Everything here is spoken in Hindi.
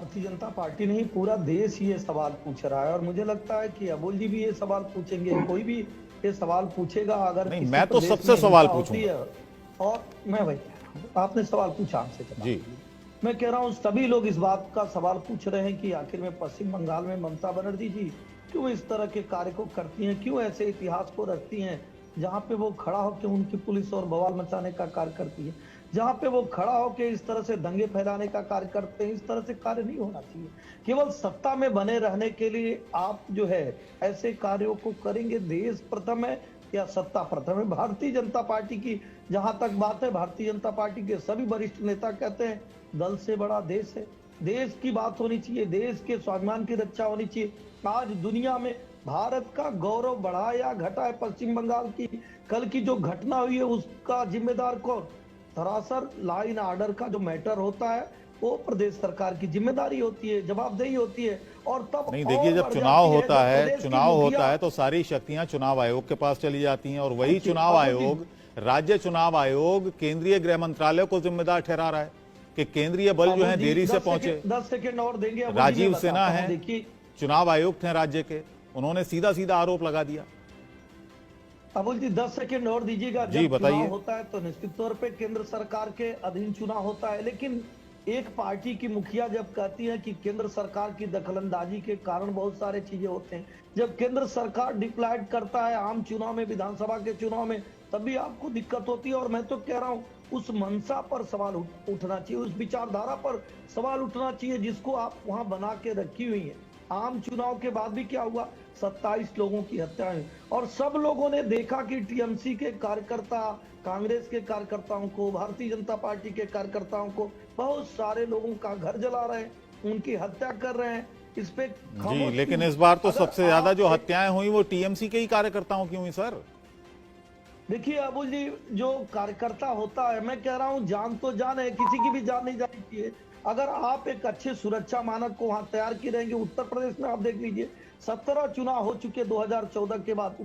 भारतीय जनता पार्टी नहीं, पूरा देश ये सवाल पूछ रहा है और मुझे लगता है कि अबुल जी भी ये सवाल पूछेंगे, कोई भी ये सवाल पूछेगा। अगर नहीं, किसी मैं तो प्रदेश सबसे में सवाल हिंसा होती पूछूंगा। है और मैं वही कह रहा हूं, आपने सवाल पूछा, हमसे जवाब जी। दीजिए। मैं कह रहा हूं सभी लोग इस बात का सवाल पूछ रहे हैं कि आखिर में पश्चिम बंगाल में ममता बनर्जी जी क्यों इस तरह के कार्य को करती हैं, क्यों ऐसे इतिहास को रखती हैं जहां पे वो खड़ा होकर उनकी पुलिस और बवाल मचाने का कार्य करती है, जहां पे वो खड़ा होकर इस तरह से दंगे फैलाने का कार्य करते हैं। इस तरह से कार्य नहीं होना चाहिए। केवल सत्ता में बने रहने के लिए आप जो है ऐसे कार्यों को करेंगे। देश प्रथम है या सत्ता प्रथम है? भारतीय जनता पार्टी की जहां तक बात है, भारतीय जनता पार्टी के सभी वरिष्ठ नेता कहते हैं दल से बड़ा देश है। देश की बात होनी चाहिए, देश के स्वाभिमान की रक्षा होनी चाहिए। आज दुनिया में भारत का गौरव बढ़ा या घटा है पश्चिम बंगाल की कल की जो घटना हुई है उसका जिम्मेदार कौन? सरासर लॉ एंड ऑर्डर का जो मैटर होता है वो प्रदेश सरकार की जिम्मेदारी होती है, जवाबदेही होती है। और तब नहीं, देखिए, और जब बढ़ चुनाव जाती है होता जब है, प्रदेश की चुनाव होता मुखिया। है तो सारी शक्तियां चुनाव आयोग के पास चली जाती हैं और वही देखिए, चुनाव अबुल जी, आयोग, राज्य चुनाव आयोग केंद्रीय गृह मंत्रालय को जिम्मेदार ठहरा रहा है कि केंद्रीय बल जो है देरी से पहुंचे। 10 सेकेंड और देंगे अबुल जी, मैं राजीव सिन्हा बताता हूं। है, देखिए चुनाव आयुक्त हैं राज्य के, उन्होंने सीधा सीधा आरोप लगा दिया। अबुल जी 10 सेकेंड और दीजिएगा। जी जब बताइए। चुनाव होता है तो निश्चित तौर पे केंद्र सरकार के अधीन चुनाव होता है, लेकिन एक पार्टी की मुखिया जब कहती है कि केंद्र सरकार की दखलंदाजी के कारण बहुत सारे चीजें होते हैं, जब केंद्र सरकार डिक्लाइड करता है आम चुनाव में, विधानसभा के चुनाव में, तभी आपको दिक्कत होती है। और मैं तो कह रहा हूं उस मंशा पर सवाल उठना चाहिए, उस विचारधारा पर सवाल उठना चाहिए जिसको आप वहां बना के रखी हुई है। आम चुनाव के बाद भी क्या हुआ? 27 लोगों की हत्या हुई और सब लोगों ने देखा कि टीएमसी के कार्यकर्ता, कांग्रेस के कार्यकर्ताओं को, भारतीय जनता पार्टी के कार्यकर्ताओं को, बहुत सारे लोगों का घर जला रहे हैं, उनकी हत्या कर रहे हैं। इस पे जी, लेकिन इस बार तो सबसे ज्यादा जो हत्याएं हुई वो टीएमसी के ही कार्यकर्ताओं की हुई सर। देखिए अबुल जी, जो कार्यकर्ता होता है, मैं कह रहा हूं जान तो जान है, किसी की भी जान नहीं जानी चाहिए। अगर आप एक अच्छे सुरक्षा मानक को वहां तैयार की रहेंगे, उत्तर प्रदेश में आप देख लीजिए 17 चुनाव हो चुके 2014 के बाद।